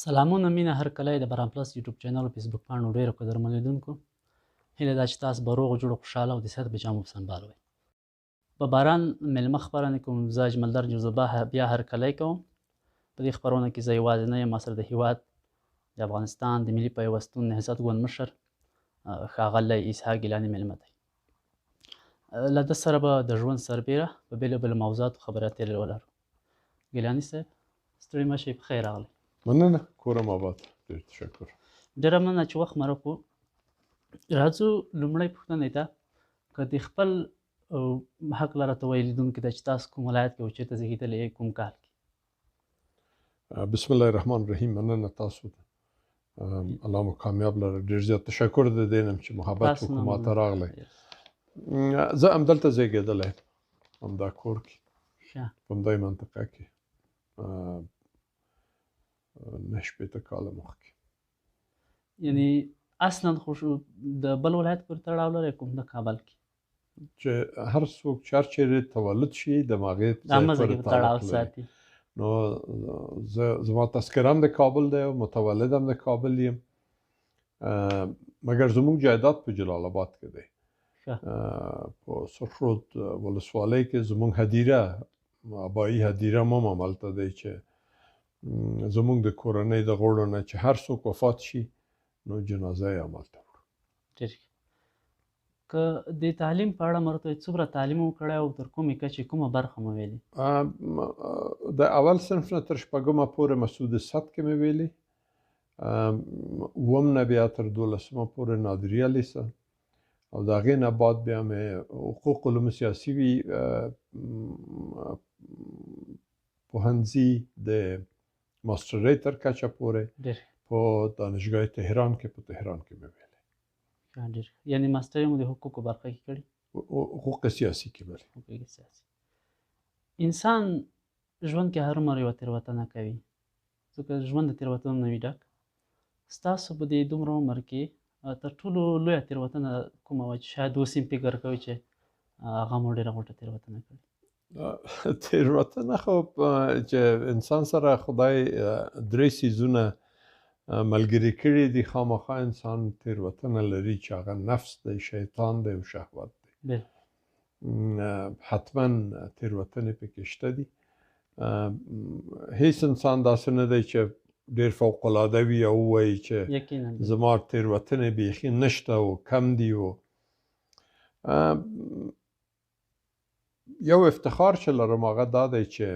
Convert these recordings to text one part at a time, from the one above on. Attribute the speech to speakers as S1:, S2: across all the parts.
S1: سلامونه مینه هرکلی د باران پلس یوټیوب چینل او فیسبوک پاڼو ډیرو قدرمنو لیدونکو هیله ده چې تاسو به روغ جوړ خوشحاله او د صحت په جامو سنبال وئ په باران میلمه خپرونه کوم زه اجملدر جوزبه بیا هرکلی کوم په دې خپرونه کې زه یوازې نه یم ما سره د هیواد د افغانستان د ملي پیوستون نهضت ګوند مشر ښاغلی اسحاق ګیلاني میلمه دی له ده سره به د ژوند سربیره په بېلو بېلو موضوعاتو خبرې اترې ولرو ګیلاني صاحب ستړي مه شئ پخیر راغلی
S2: مننه کورم آباد ډېر تشکر
S1: ډېره مننه چې وخت مره کړو راځو لومړۍ پوښتنې ته که د خپل حق لره ته وایي لیدونکي ته چې تاسو کوم ولایت کې او چېرته زېږېدلي یې کوم کال کې
S2: بسم الله الرحمن الرحیم مننه تاسو الله مو کامیاب لره ډېر زیات تشکر د دې نم چې محبت وکړو ما ته راغلی زه همدلته زېږېدلی همدا کور کې په همدې منطقه کې 9 شپېته کاله مخکې
S1: یعنې اصلا خو د بل ولایت پورې تړاو لري کوم د کابل کې
S2: چې هر څوک چې هر چېرې تولد شي د هغې ځای پورې
S1: تړاو ساتي
S2: نو زما تذکره هم د کابل دی او متولد هم د کابل یم مګر زموږ جایداد په جلال آباد کې دی په سرخرود ولسوالۍ کې زموږ هدیره آبایي هدیره هم همالته دی چې زموږ د کورنۍ د غړو نه چې هر څوک وفات شي نو جنازه یې همالته وړو
S1: ډېر که د تعلیم په اړه مې ورته ووایي څومره تعلیم مو کړی او تر کومې کچې کومه برخه مو ویلې
S2: د اول صنف نه تر شپږمه پورې مسعود صد کې مې ویلې اووم نه بیا تر 12مه پورې نادریه لیسه او د هغې نه بعد بیا مې حقوق علوم سیاسي وي پوهنځي د ماسترۍ تر کچه پورې په دانشګاه تهران کې په تهران کې مې ویلې
S1: یعنې ماسترۍ مو د حقوقو برخه کې کړې
S2: حقوق سیاسي کې بلې
S1: حقوق سیاسي انسان ژوند کې هرومرو یوه تېروتنه کوي ځکه ژوند د تېروتنو نه وي ډک ستاسو په دې دومره عمر کې تر ټولو لویه تېروتنه کومه وه چې شاید اوس هم فکر کوئ چې هغه مو ډېره غوټه تېروتنه کړې
S2: تېروتنه خو چې انسان سره خدای درې څیزونه ملګري کړي دي خامخا انسان تېروتنه لري چې هغه نفس دی شیطان دی او شهوت دی حتما تېروتنې پکې شته دي هیڅ انسان داسې نه دی چې ډېر فوقالعاده وي او ووایي چې زما تېروتنې بیخي نشته او کم دي او یو افتخار چې لرم هغه دا دی چې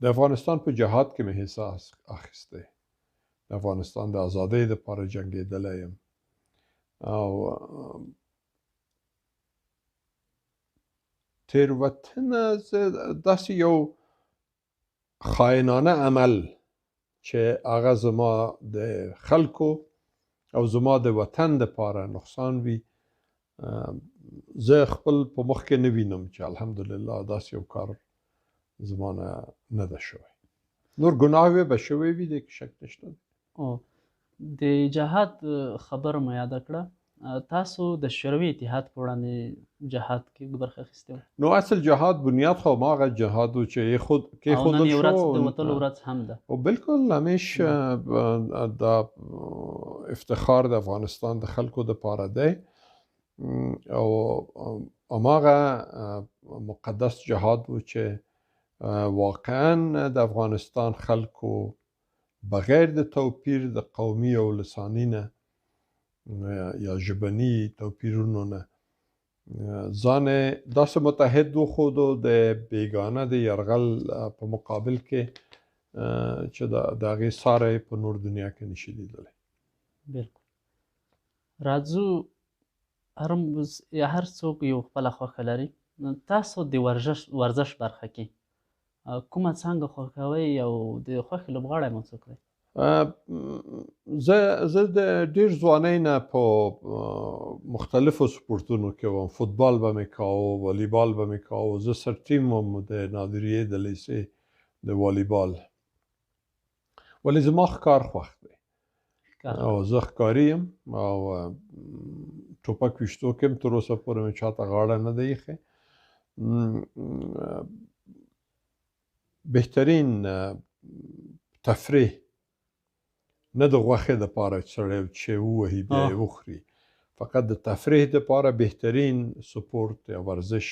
S2: د افغانستان په جهاد کې مې حصه اخیستی د افغانستان د ازادۍ دپاره جنګېدلی یم او تېروتنه داسې یو خاینانه عمل چې هغه زما د خلکو او زما د وطن دپاره نقصان وي زه خپل په مخ کې نه وینم چې الحمدلله داسې یو کار زما نه ده شوی نور ګناه به شوی وي دې کې شک نشته
S1: د جهاد خبره مو یاده کړه تاسو د شوروي اتحاد په وړاندې جهاد کې برخه اخیستې وه
S2: نو اصل جهاد بنیاد خو هماغه جهاد و چې کېښودل شو
S1: د وتلو ورځ هم ده
S2: او بالکل همیش دا افتخار د افغانستان د خلکو دپاره دی او هماغه مقدس جهاد و چې واقعا د افغانستان خلکو بغیر د توپیر د قومي او لساني نه یا ژبني توپیرونو نه ځان داسې متحد وښودو د بیګانه د یرغل په مقابل کې چې د هغې ساری په نور دنیا کې نشي لیدلی
S1: بلکل راځو هر څوک یو خپله خوښه لري تاسو د ورزش برخه کې کومه څانګه خوښوئ او د خوښې لوبغاړی مو څوک دی
S2: زه د ډېر ځوانۍ نه په مختلفو سپورتونو کې وم فوتبال به مې کاوه والیبال به مې کاوه زه سرټیم وم د نادریې د لیسې د والیبال ولې زما ښکار خوښ دی او زه ښکاري یم او ټوپک ویشتو کې هم تر اوسه پورې مې چاته غاړه نه ده ایښې بهترین تفریح نه د غوښې دپاره چې سړی چې ووهي بیا یې وخوري، فقط د تفریح دپاره بهترین سپورت یا ورزش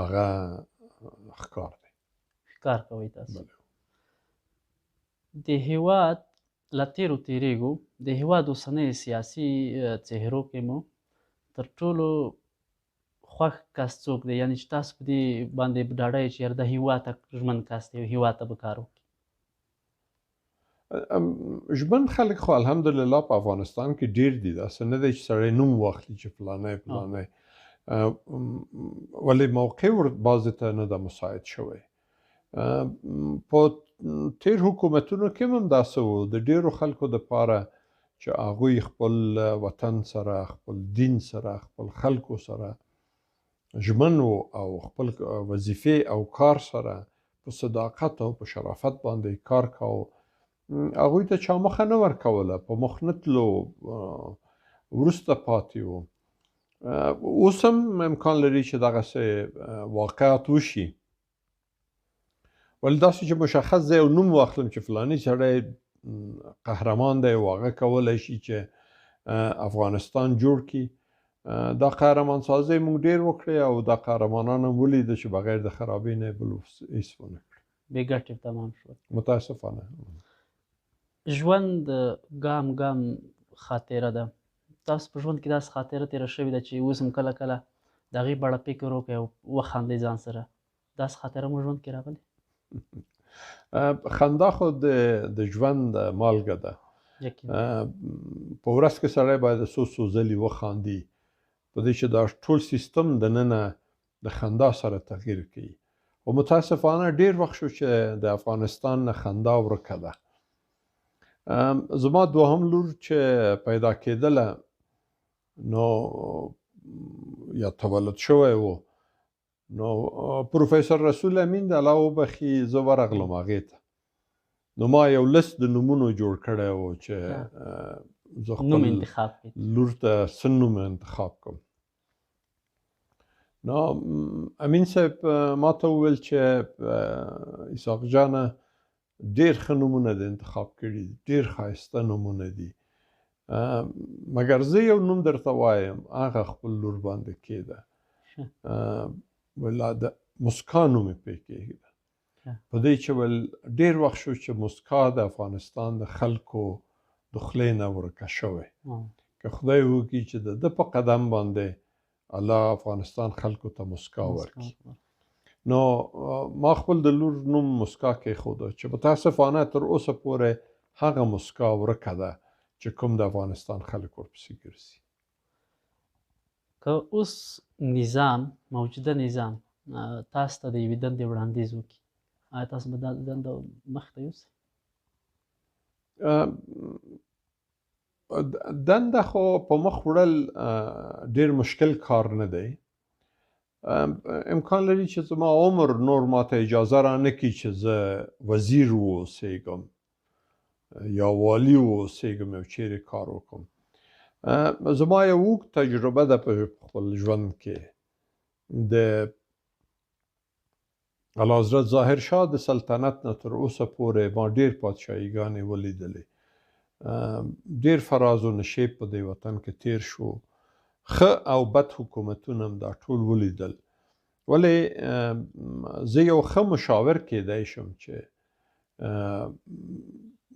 S2: هغه ښکار دی.
S1: ښکار کوئ تاسو. د هېواد له تېرو تېرېږو، د هېواد اوسنیو سیاسي څهرو کې مو تر ټولو خوښ کس څوک دی؟ یعنې چې تاسو په دې باندې ډاډه یې چې یاره د هېواد ته ژمن کس دی، هېواد ته به کار وکړي؟
S2: ژمن خلک خو الحمدلله په افغانستان کې ډېر دي. داسې نه دی چې سړی نوم واخلي چې فلانی فلانی، ولې موقع بعضې ته نه ده مساعد شوی. په تېر حکومتونو کې هم داسې وو، د ډېرو خلکو دپاره چې هغوی خپل وطن سره، خپل دین سره، خپل خلکو سره ژمن وو او خپل وظیفې او کار سره په صداقت او په شرافت باندې کار کاوه. هغوی ته چا مخه نه ورکوله، په مخ نه تلو، وروسته پاتې وو. اوس هم امکان لري چې دغسې واقعات وشي، ولې داسې چې مشخص ځای او نوم واخلم چې فلاني سړی قهرمان دی او هغه کولی شي چې افغانستان جوړ کړي، دا قهرمان سازۍ موږ ډېر وکړې او دا قهرمانان هم ولیده چې بغیر د خرابۍ نه یې بل هېڅ ونه کړي،
S1: بې ګټې تمام شول.
S2: متاسفانه.
S1: ژوند ګام ګام خاطره ده. تاسو په ژوند کې داسې خاطره تېره شوې ده چې اوس هم کله کله د هغې په اړه فکر وکړئ او وخاندئ ځان سره؟ داسې خاطره مو ژوند کې راغلې؟
S2: خندا خو د ژوند مالګه ده. په ورځ کې سړی باید څو ځلې وخاندي، په دې چې دا ټول سیستم دننه د خندا سره تغییر کوي. او متاسفانه ډېر وخت شو چې د افغانستان نه خندا ورکه ده. زما دوهم لور چې پیدا کېدله نو یا تولد شوی و، نو پروفیسر رسول امین د الله وبخي زه ورغلم هغې ته، نو ما یو لست د نومونو جوړ کړی و چې زه خپل لور ته څه نوم انتخاب کړم. نو امین صاحب ما ته وویل چې اسحاق جانه ډېر ښه نومونه د انتخاب کړي دي، ډېر ښایسته نومونه دي، مګر زه یو نوم درته وایم، هغه خپل لور باندې کېږده، ولا د مسکا نوم یې پرې کېږده، په دې چې ول ډېر وخت شو چې مسکا د افغانستان د خلکو د خولې نه ورکه شوی. که خدای وکړي چې د ده په قدم باندې الله افغانستان خلکو ته مسکا ورکړي. نو ما خپل د لور نوم مسکا کېښوده چې متاسفانه تر اوسه پورې هغه مسکا ورکه ده چې کوم د افغانستان خلک ورپسې ګرځي.
S1: که اوس نظام، موجوده نظام تاسو ته د یوې دندې وړاندیز وکړي، آیا تاسو به دا دنده مخې ته یوسئ؟
S2: دنده خو په مخ وړل ډېر مشکل کار نه دی. امکان لري چې زما عمر نور ماته اجازه رانه کړي چې زه وزیر واوسېږم یا والي واوسېږم او چیرې کار وکړم. زما یو اوږد تجربه ده په خپل ژوند کې. د اعلیحضرت ظاهر شاه د سلطنت نه تر اوسه پورې ما ډېر پادشاهیګانې ولیدلې، ډېر فراز و نشیب په دې وطن کې تیر شو، ښه او بد حکومتونه هم دا ټول ولیدل. ولې زه یو ښه مشاور کېدی شم چې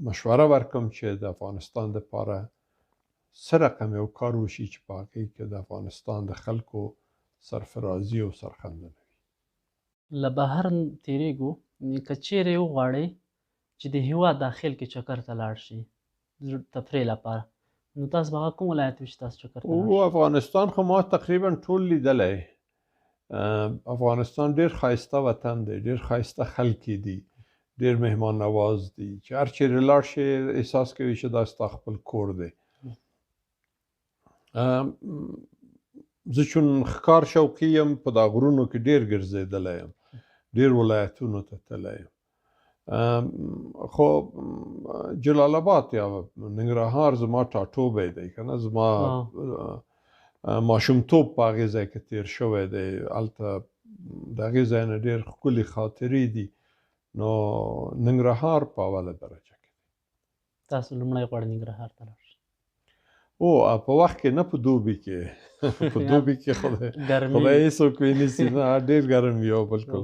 S2: مشوره ورکړم چې د افغانستان دپاره څه رقم یو کار وشي چې په هغې کې د افغانستان د خلکو سرفرازي او سرښندنه وي.
S1: له بهر تېرېږو، که چیرې وغواړئ چې د هېواد داخل کې چکر ته لاړ شئ تفریح لپاره، نو تاسو به هغه کوم ولایت وي چې تاسو چکر ته لاړ شئ؟
S2: افغانستان خو ما تقریبا ټول لیدلی. افغانستان ډېر ښایسته وطن دی، ډېر ښایسته خلک یې دي، ډېر مهمان نواز دي، چې هر چیرې لاړ شي احساس کوي چې دا ستا خپل کور دی. زه چون ښکار شوقي یم، په دا غرونو کې ډېر ګرځېدلی یم، ډېر ولایتونو ته تللی یم. خو جلال آباد یا ننګرهار زما ټاټوبی دی که نه، زما ماشومتوب په هغې ځای کې تېر شوی دی. هلته د هغې ځای نه ډېر ښکلې خاطرې دي. نو ننګرهار په اوله درجه کې.
S1: تاسو لومړی غواړئ ننګرهار ته لاړ شئ؟
S2: او په وخت کې نه په دوبي کې په دوبي کې خدای هیڅوک ونیسي نه، ډېر ګرم وي. او بالکل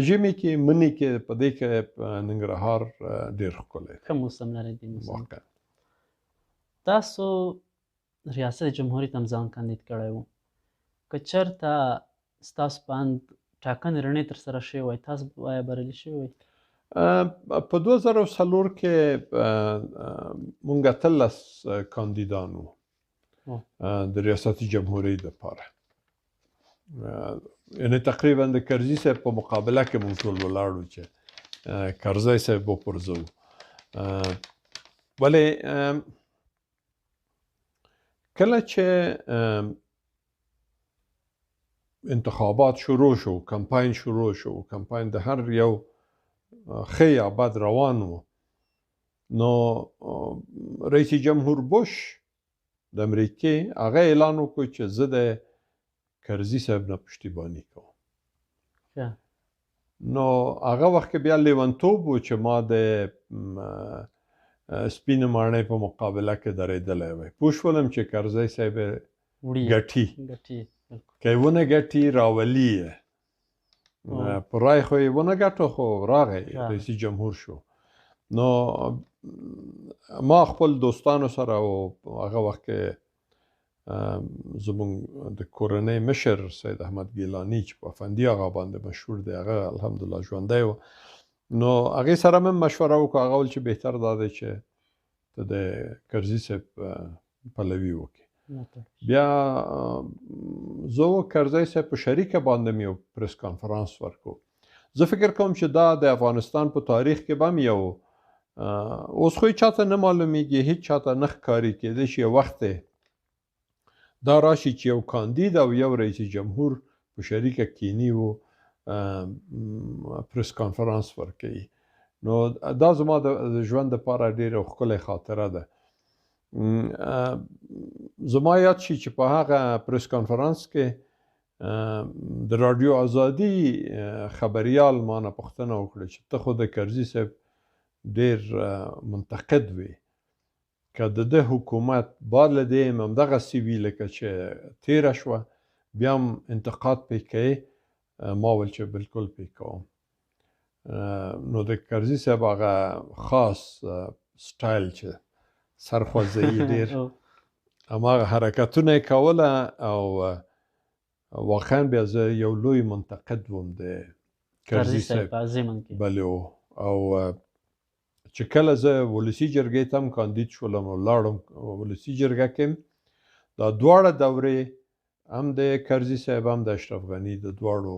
S2: ژمي کې مني کې په دې کې ننګرهار ډېر ښکلی دی.
S1: ښه موسم لري دې موسم. تاسو ریاست جمهوریت هم ځان کاندید کړی و، که چېرته ستاسو په اند ټاکنې رڼې ترسره شوې وای، تاسو آیا بریالي شوي وای؟
S2: په 2004 کې مونږ 18 کاندیدان وو د ریاست جمهوریت لپاره. یعنې تقریبا د کرزي صاحب په مقابله کې مونږ ټول ولاړو چې کرزی صاحب وپرځو. ولې کله چې انتخابات شروع شو، کمپاین شروع شو، کمپاین د هر یو ښه یا بد روان و، نو رئیس جمهور بوش د امریکې هغه اعلان وکړ چې زه د کرزي صاحب نه پشتیباني کوم. نو هغه وخت کې بیا لیونتوب و چې ما د سپینې ماڼۍ په مقابله کې درېدلی وی. پوه شولم چې کرزی صاحب ګټي، که یې ونه ګټي راولي یې. په رای خو یې ونه ګټو، خو راغی رئیس جمهور شو. نو ما خپل دوستانو سره او هغه وخت کې زمونږ د کورنۍ مشر سید احمد ګیلاني چې په افندي آغا باندې مشهور دی، هغه الحمدلله ژوندی و. نو هغې سره مې مشوره وکړه، هغه ویل چې بهتر دا دی چې ته د کرزي صاحب پلوي وکړې. بیا زه و کرزی صاحب په شریکه باندې مې یو پریس کانفرانس ورکړو. زه فکر کوم چې دا د افغانستان په تاریخ کې به هم یو اوس خو یې چاته نه معلومیږي، هیڅ چاته نه ښکاري، کېدای شي یو وخت دا راشي چې یو کاندید او یو رئیس جمهور په شریکه کینی و پریس کانفرانس ورکوي. نو دا زما د ژوند دپاره ډېره ښکلی خاطره ده. زما یاد شي چې په هغه پریس کانفرانس کې د رادیو ازادي خبریال ما نه پوښتنه وکړه چې ته خو د کرزي صاحب ډېر منتقد وي، که د ده حکومت بعد له دې همدغسې وي لکه چې تېره شوه، بیا هم انتقاد پرې کوې؟ ما ویل چې بالکل پرې کوم. نو د کرزي صاحب هغه خاص سټایل چې سرخوځوي ډېر، هماغه حرکتونه یې کوله او واقعا بیا زه یو لوی منتقد وم د کرزي صاحب. بلې او چې کله زه ولسي جرګې ته هم کاندید شولم او لاړم ولسي جرګه کې دا دواړه دورې هم د کرزي صاحب هم د اشرف غني د دواړو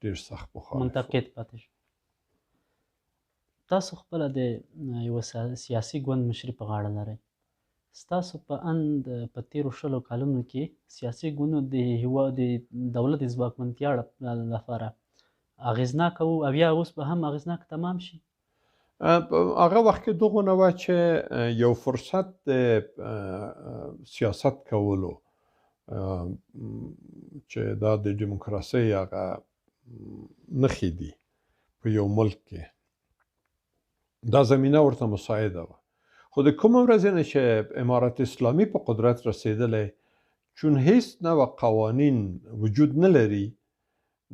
S2: ډېر سخت مخالف
S1: منتقد پاتې شو. تاسو خپله د یوه سیاسي ګوند مشري په غاړه لرئ. ستاسو په اند په تېرو 20 کلونو کې سیاسي ګوندونو د هېواد د دولت د ځواکمنتیا لپاره اغېزناکه و او یا اوس به هم اغېزناک تمام شي؟
S2: هغه وخت کې دغه نه وه چې یو فرصت د سیاست کولو چې دا د ډیموکراسۍ هغه نښې دي په یو ملک کې، دا زمینه ورته مساعده وه. خو د کومه ورځې نه چې امارت اسلامي په قدرت رسېدلی، چون هیڅ نوع قوانین وجود نه لري،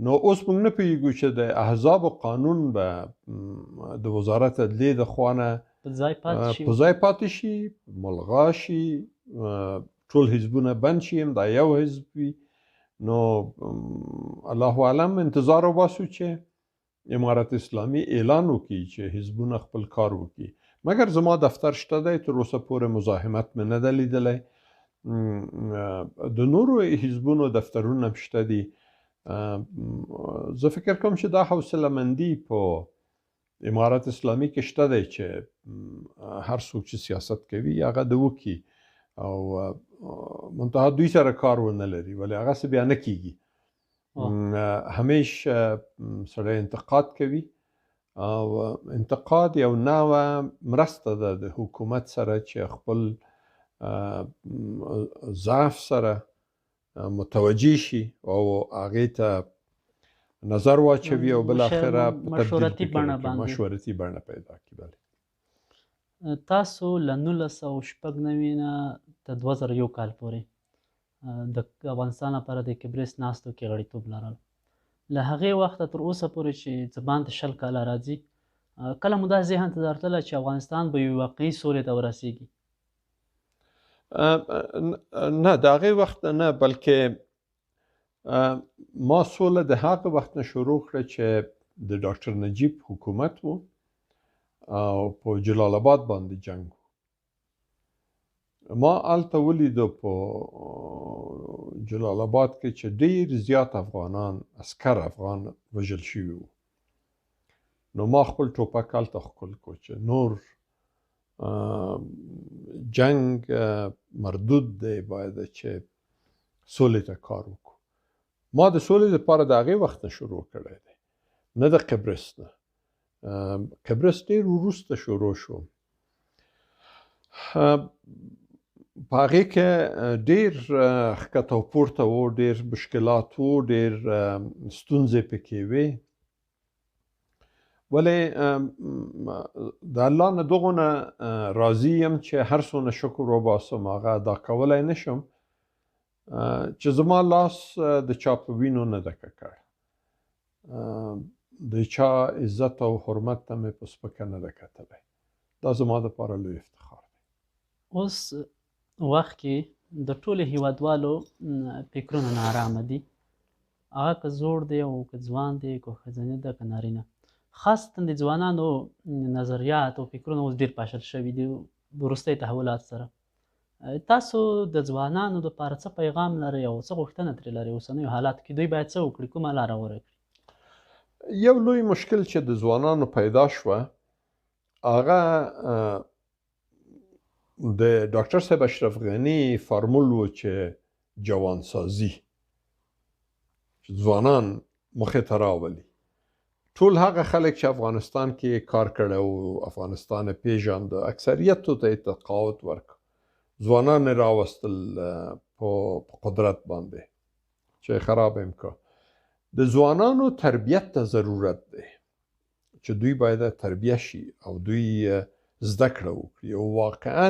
S2: نو اوس موږ نه پوهېږو چې د احزابو قانون به د وزارت عدلیې د خوا نه په ځای پاتې شي، ملغا شي، ټول حزبونه بند شي، دا یو حزب وي. نو الله اعلم انتظار وباسو چې امارت اسلامي اعلان وکړي چې حزبونه خپل کار وکړي. مګر زما دفتر شته دی، تر اوسه پورې مزاحمت مې نه ده لیدلی. د نورو حزبونو دفترونه هم شته دي. زه فکر کوم چې دا حوصله مندي په امارت اسلامي کې شته دی چې هر څوک چې سیاست کوي هغه د وکړي او منتها دوی سره کار ونه لري، ولې هغسې بیا نه کېږي. همیش سړی انتقاد کوي او انتقاد یو نوع مرسته ده د حکومت سره چې خپل ضعف سره متوجه شي او هغې ته نظر واچوي او بل اخره
S1: مشورتي بڼه باندې
S2: مشورتي بڼه پیدا کړي.
S1: تاسو له 1996 نه تر 2001 کال پورې د افغانستان لپاره د کبریس ناستو کې غړیتوب لرل. له هغې وخته تر اوسه پورې چې زبان ته 20 کاله راځي، کله مو دا ذهن ته درتله چې افغانستان به یوې واقعي سولې ته ورسیږي؟
S2: نه، د هغې وخت نه، بلکې ما سوله د هغه وخت نه شروع کړه چې د ډاکټر نجیب حکومت و او په جلال آباد باندې جنگ و. ما هلته ولیدو په جلال آباد کې چې ډېر زیات افغانان، عسکر افغان وژل شوي وو. نو ما خپل ټوپک هلته ښکل کړو چې نور جنگ مردود دی، باید چې سولې ته کار وکړو. ما د سولې لپاره د هغې وخت نه شروع کړی دی، نه د قبرس نه. قبرس ډېر وروسته شروع شو. په هغې کې ډېر ښکته او پورته و، ډېر مشکلات و، ډېر ستونزې پکې وې. ولې د الله نه دغونه راضي یم چې هر څونه شکر وباسم هغه ادا کولی نه شم چې زما لاس د چا په وینو نه ده ککړ. د چا عزت او حرمت ته مې په سپکه نه ده کتلی. دا زما دپاره لوی افتخار دی.
S1: اوس وخت کې د ټولو هیوادوالو فکرونه نارامه دي، هغه که زوړ دی او که ځوان دی، که ښځینه ده که نارینه. خاصتا د ځوانانو نظریات او فکرونه اوس ډېر پاشل شوي دي وروستۍ تحولات سره. تاسو د ځوانانو دپاره څه پیغام لرئ او څه غوښتنه ترې لرئ اوسنیو حالاتو کې؟ دوی باید څه وکړي، کومه لاره غوره کړي؟
S2: یو لوی مشکل چې د ځوانانو پیدا شوه هغه د ډاکټر صاحب اشرف غني فارمول و چې جوانسازي، چې ځوانان مخې ته راولي. ټول هغه خلک چې افغانستان کې کار کړی او افغانستان یې پېژانده، اکثریتو ته یې تقاعد ورکړ، ځوانان یې راوستل په قدرت باندې چې خراب یې کړ. د ځوانانو تربیت ته ضرورت دی چې دوی باید تربیه شي او دوی زده کړه وکړي او واقعا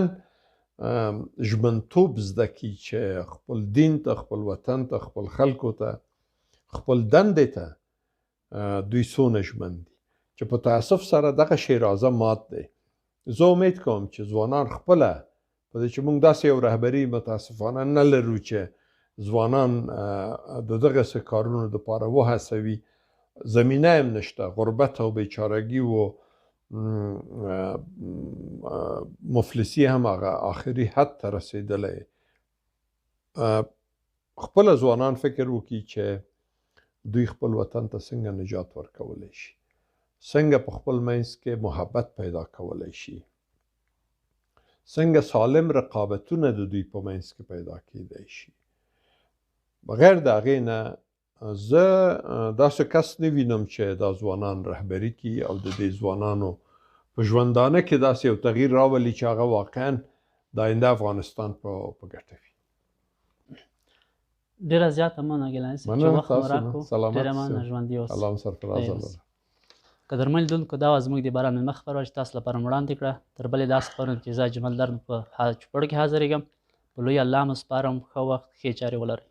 S2: ژمنتوب زده کړي چې خپل دین ته، خپل وطن ته، خپل خلکو ته، خپل دندې ته دوی څونه ژمن دي. چې په تاسف سره دغه شی رازه مات دی. زه امید کوم چې ځوانان خپله په دې چې موږ داسې یو رهبري متاسفانه نه لرو چې ځوانان د دغسې کارونو دپاره وهڅوي. زمینه هم نشته، غربت او بیچارګي و مفلسي هم هغه آخري حد ته رسېدلی. خپله ځوانان فکر وکړي چې دوی خپل وطن ته څنګه نجات ورکولی شي، څنګه په خپل منځ کې محبت پیدا کولی شي، څنګه سالم رقابتونه د دوی په منځ کې پیدا کېدی شي. بغیر د هغې نه زه داسې کس نه وینم چې دا ځوانان رهبري کړي او د دې ځوانانو په ژوندانه کې داسې یو تغییر راولي چې هغه واقعا د آینده افغانستان په ګټه وي.
S1: ډېره زیاته مننه ګیلاني صاحب چې وخت مو راکړو. ډېره مننه، ژوندي اوسئ.
S2: الله مو سرفراز الله.
S1: قدرمن لیدونکو، دا وه زموږ د باران مېلمه خپرونه چې تاسو لپاره مو وړاندې کړه. تر بلې داسې خپرونې کې زه اجمل در په چوپړ کې حاضرېږم. په لوی الله مو سپارم. ښه وخت، ښې چارې ولرئ.